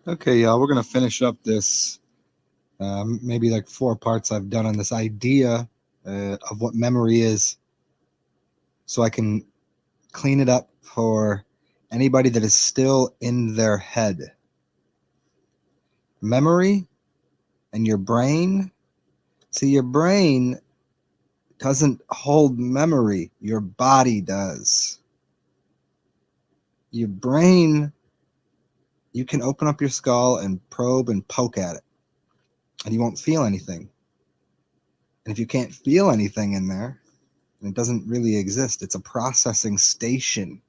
Okay, y'all, we're going to finish up this maybe like 4 parts I've done on this idea of what memory is so I can clean it up for anybody that is still in their head. Memory and your brain. See, your brain doesn't hold memory, your body does. Your brain, you can open up your skull and probe and poke at it, and you won't feel anything. And if you can't feel anything in there, and it doesn't really exist. It's a processing station.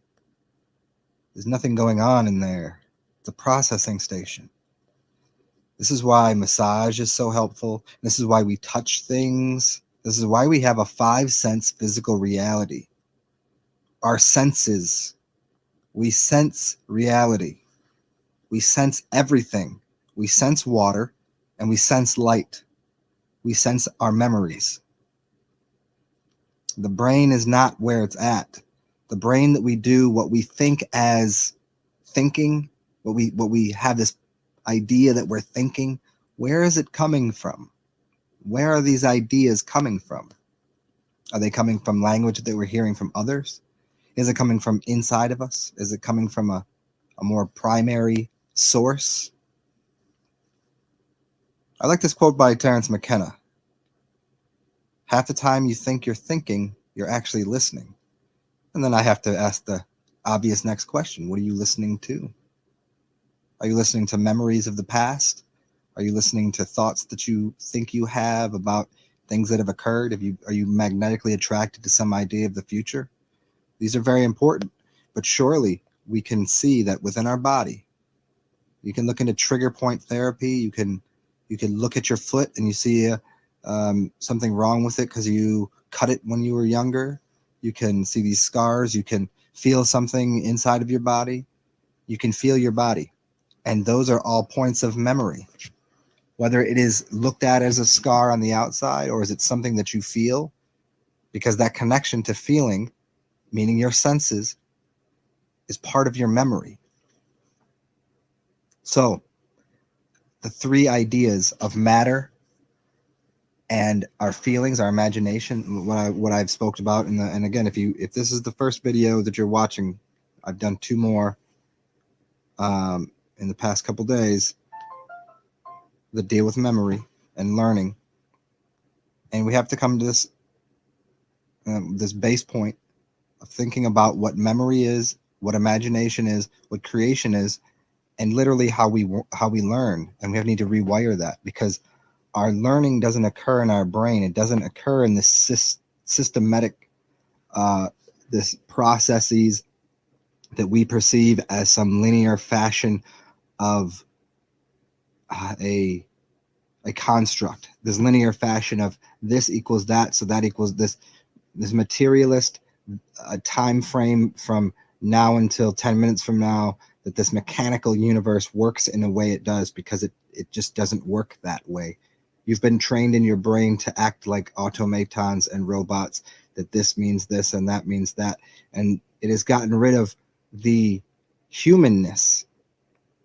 There's nothing going on in there. It's a processing station. This is why massage is so helpful. This is why we touch things. This is why we have a 5-sense physical reality. Our senses, we sense reality. We sense everything. We sense water and we sense light. We sense our memories. The brain is not where it's at. The brain that we do what we think as thinking, what we have this idea that we're thinking, where is it coming from? Where are these ideas coming from? Are they coming from language that we're hearing from others? Is it coming from inside of us? Is it coming from a more primary source? I like this quote by Terence McKenna. Half the time you think you're thinking, you're actually listening. And then I have to ask the obvious next question. What are you listening to? Are you listening to memories of the past? Are you listening to thoughts that you think you have about things that have occurred? Are you magnetically attracted to some idea of the future? These are very important. But surely we can see that within our body. You can look into trigger point therapy. You can look at your foot and you see something wrong with it because you cut it when you were younger. You can see these scars. You can feel something inside of your body. You can feel your body. And those are all points of memory. Whether it is looked at as a scar on the outside or is it something that you feel, because that connection to feeling, meaning your senses, is part of your memory. So the 3 ideas of matter and our feelings, our imagination, what I've spoke about, and again, if this is the first video that you're watching, I've done 2 more in the past couple days that deal with memory and learning, and we have to come to this base point of thinking about what memory is, what imagination is, what creation is, and literally how we learn, and we need to rewire that because our learning doesn't occur in our brain. It doesn't occur in this systematic, this processes that we perceive as some linear fashion of a construct. This linear fashion of this equals that, so that equals this. This materialist time frame from now until 10 minutes from now, that this mechanical universe works in a way it does because it just doesn't work that way. You've been trained in your brain to act like automatons and robots, that this means this and that means that. And it has gotten rid of the humanness,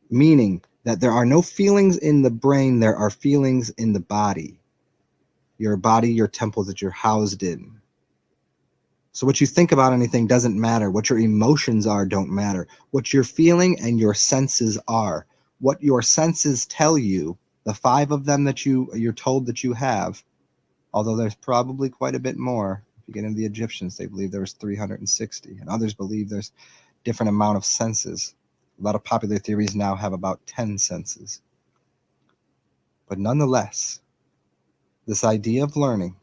meaning that there are no feelings in the brain, there are feelings in the body. Your body, your temple that you're housed in. So what you think about anything doesn't matter. What your emotions are don't matter. What you're feeling and your senses are. What your senses tell you, the 5 of them that you're told that you have, although there's probably quite a bit more. If you get into the Egyptians, they believe there was 360, and others believe there's different amount of senses. A lot of popular theories now have about 10 senses. But nonetheless, this idea of learning,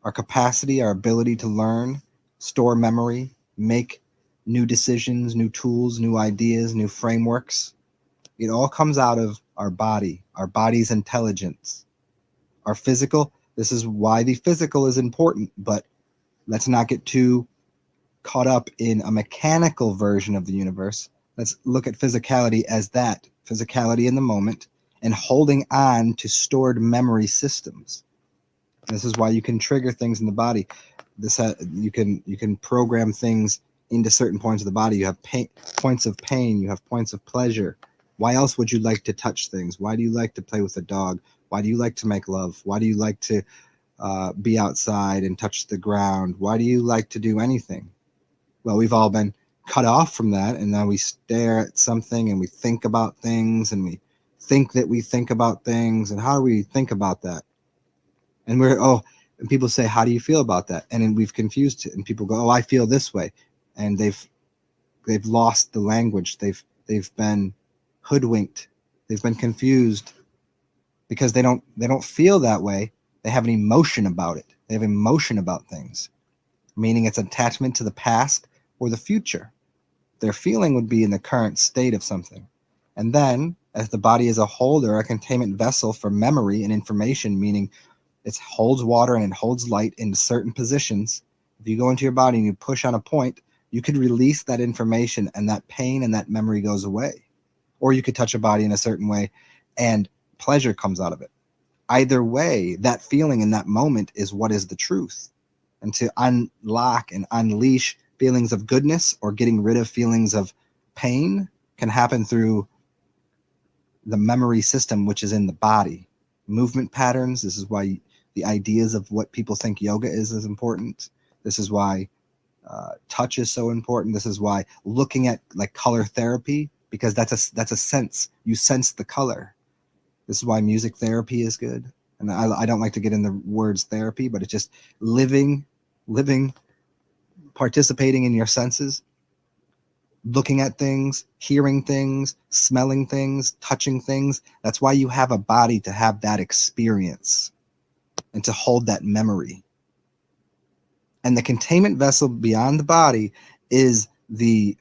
our capacity, our ability to learn, store memory, make new decisions, new tools, new ideas, new frameworks, it all comes out of our body, our body's intelligence. Our physical, this is why the physical is important, but let's not get too caught up in a mechanical version of the universe. Let's look at physicality as that, physicality in the moment, and holding on to stored memory systems. This is why you can trigger things in the body. You can program things into certain points of the body. You have points of pain. You have points of pleasure. Why else would you like to touch things? Why do you like to play with a dog? Why do you like to make love? Why do you like to be outside and touch the ground? Why do you like to do anything? Well, we've all been cut off from that, and now we stare at something and we think about things, and we think that we think about things. And how do we think about that? And and people say, how do you feel about that? And then we've confused it, and people go, oh, I feel this way. And they've lost the language. They've been hoodwinked. They've been confused because they don't feel that way. They have an emotion about it. They have emotion about things, meaning it's attachment to the past or the future. Their feeling would be in the current state of something. And then, as the body is a holder, a containment vessel for memory and information, meaning it holds water and it holds light in certain positions. If you go into your body and you push on a point, you could release that information, and that pain and that memory goes away. Or you could touch a body in a certain way and pleasure comes out of it. Either way, that feeling in that moment is what is the truth. And to unlock and unleash feelings of goodness or getting rid of feelings of pain can happen through the memory system, which is in the body. Movement patterns. This is why the ideas of what people think yoga is important. This is why touch is so important. This is why looking at like color therapy, because that's a sense. You sense the color. This is why music therapy is good. And I don't like to get in the words therapy, but it's just living, participating in your senses, looking at things, hearing things, smelling things, touching things. That's why you have a body, to have that experience and to hold that memory. And the containment vessel beyond the body is the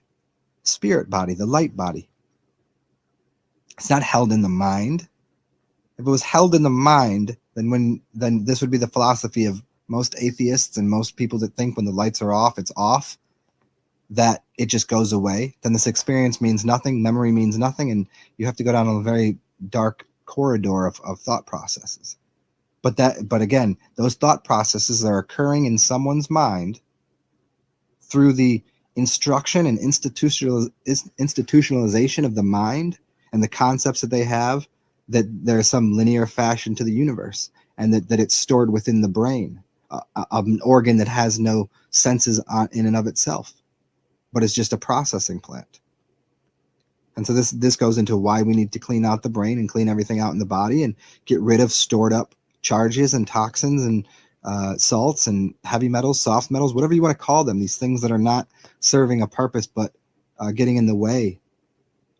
spirit body, the light body. It's not held in the mind. If it was held in the mind, then this would be the philosophy of most atheists and most people that think when the lights are off, it's off, that it just goes away. Then this experience means nothing, memory means nothing, and you have to go down a very dark corridor of thought processes. But again, those thought processes are occurring in someone's mind through the instruction and institutionalization of the mind and the concepts that they have, that there's some linear fashion to the universe, and that it's stored within the brain, an organ that has no senses in and of itself, but it's just a processing plant. And so this goes into why we need to clean out the brain and clean everything out in the body and get rid of stored up charges and toxins and salts and heavy metals, soft metals, whatever you want to call them, these things that are not serving a purpose but getting in the way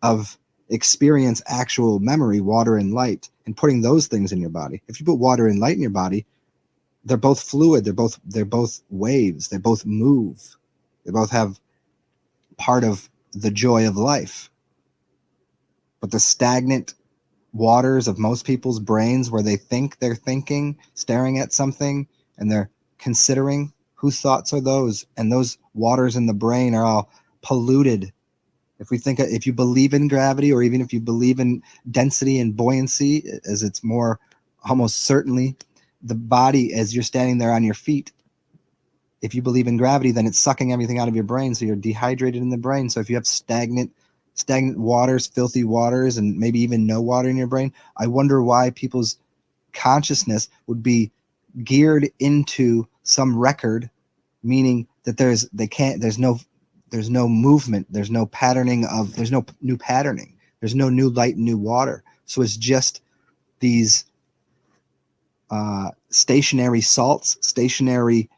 of experience actual memory, water and light, and putting those things in your body. If you put water and light in your body, they're both fluid, they're both waves, they both move, they both have part of the joy of life. But the stagnant waters of most people's brains, where they think they're thinking, staring at something, and they're considering, whose thoughts are those? And those waters in the brain are all polluted. If you believe in gravity, or even if you believe in density and buoyancy, as it's more almost certainly the body, as you're standing there on your feet, if you believe in gravity, then it's sucking everything out of your brain, so you're dehydrated in the brain. So if you have stagnant waters, filthy waters, and maybe even no water in your brain, I wonder why people's consciousness would be geared into some record, meaning that there's no movement, there's no patterning there's no new patterning, there's no new light and new water. So it's just these stationary salts, stationary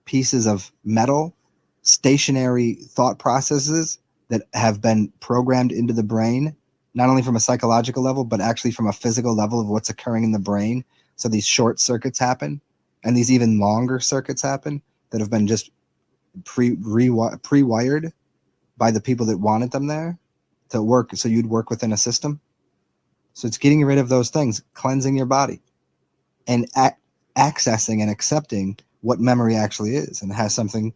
pieces of metal, stationary thought processes that have been programmed into the brain, not only from a psychological level, but actually from a physical level of what's occurring in the brain. So these short circuits happen, and these even longer circuits happen that have been just pre-wired by the people that wanted them there to work, so you'd work within a system. So it's getting rid of those things, cleansing your body, and accessing and accepting what memory actually is, and it has something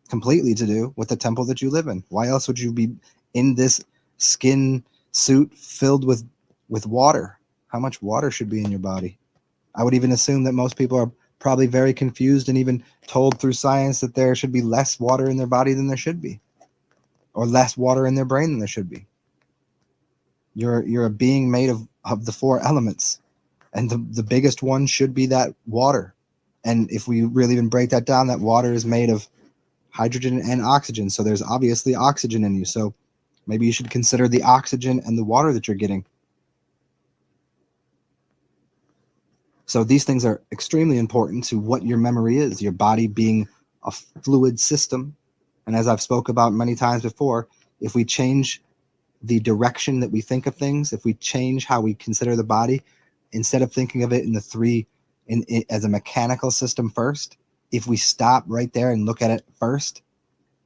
completely to do with the temple that you live in. Why else would you be in this skin suit filled with water? How much water should be in your body? I would even assume that most people are probably very confused and even told through science that there should be less water in their body than there should be, or less water in their brain than there should be. You're a being made of the four elements, and the biggest one should be that water. And if we really even break that down, that water is made of hydrogen and oxygen. So there's obviously oxygen in you. So maybe you should consider the oxygen and the water that you're getting. So these things are extremely important to what your memory is, your body being a fluid system. And as I've spoke about many times before, if we change the direction that we think of things, if we change how we consider the body, instead of thinking of it in the three as a mechanical system first, if we stop right there and look at it first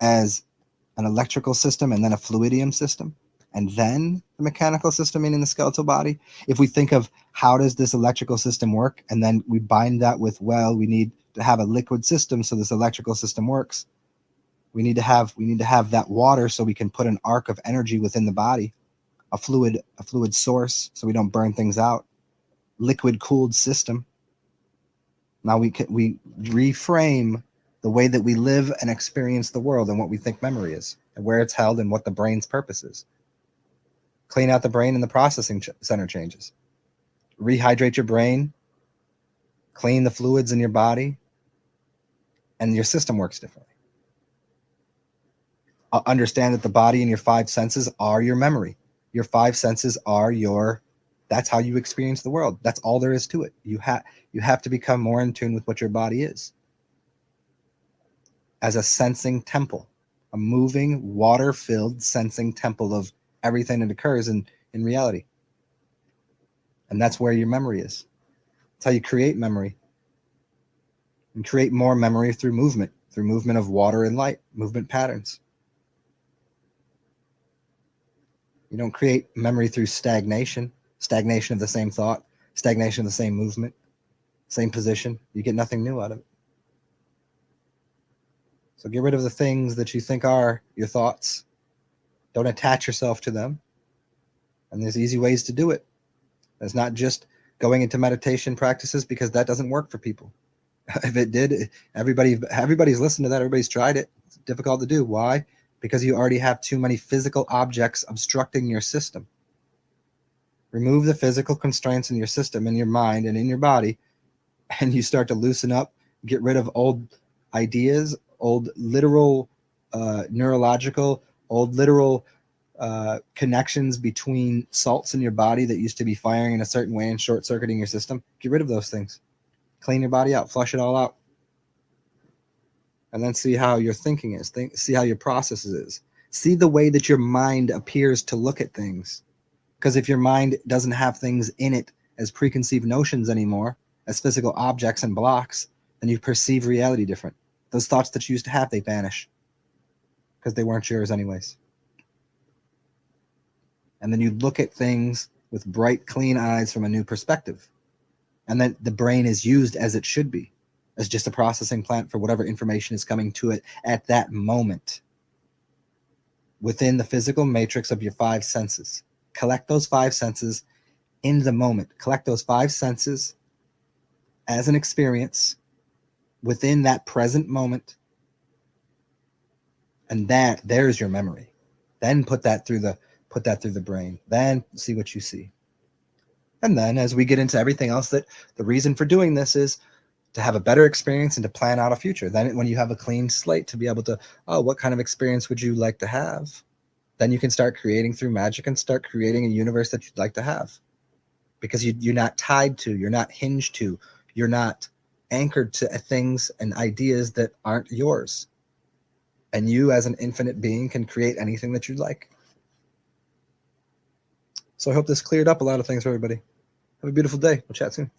as an electrical system and then a fluidium system, and then the mechanical system, meaning the skeletal body. If we think of how does this electrical system work, and then we bind that with, well, we need to have a liquid system so this electrical system works. We need to have that water so we can put an arc of energy within the body, a fluid source so we don't burn things out. Liquid cooled system. Now we reframe the way that we live and experience the world and what we think memory is and where it's held and what the brain's purpose is. Clean out the brain and the processing center changes. Rehydrate your brain, clean the fluids in your body, and your system works differently. Understand that the body and your five senses are your memory. Your five senses are that's how you experience the world. That's all there is to it. You have to become more in tune with what your body is. As a sensing temple, a moving, water-filled sensing temple of everything that occurs in reality. And that's where your memory is. That's how you create memory. And create more memory through movement of water and light, movement patterns. You don't create memory through stagnation of the same thought, stagnation of the same movement, same position. You get nothing new out of it. So get rid of the things that you think are your thoughts. Don't attach yourself to them. And there's easy ways to do it. It's not just going into meditation practices, because that doesn't work for people. If it did, everybody's listened to that. Everybody's tried it. It's difficult to do. Why? Because you already have too many physical objects obstructing your system. Remove the physical constraints in your system, in your mind, and in your body, and you start to loosen up, get rid of old ideas, old literal neurological, old literal connections between salts in your body that used to be firing in a certain way and short-circuiting your system. Get rid of those things. Clean your body out. Flush it all out. And then see how your thinking is. See how your process is. See the way that your mind appears to look at things. Because if your mind doesn't have things in it as preconceived notions anymore, as physical objects and blocks, then you perceive reality different. Those thoughts that you used to have, they vanish. Because they weren't yours anyways. And then you look at things with bright, clean eyes from a new perspective. And then the brain is used as it should be, as just a processing plant for whatever information is coming to it at that moment. Within the physical matrix of your five senses. Collect those five senses in the moment. Collect those five senses as an experience within that present moment. And there's your memory. Then put that through the brain. Then see what you see. And then as we get into everything else, that the reason for doing this is to have a better experience and to plan out a future. Then when you have a clean slate to be able to, what kind of experience would you like to have? Then you can start creating through magic and start creating a universe that you'd like to have. Because you're not tied to, you're not hinged to, you're not anchored to things and ideas that aren't yours. And you as an infinite being can create anything that you'd like. So I hope this cleared up a lot of things for everybody. Have a beautiful day. We'll chat soon.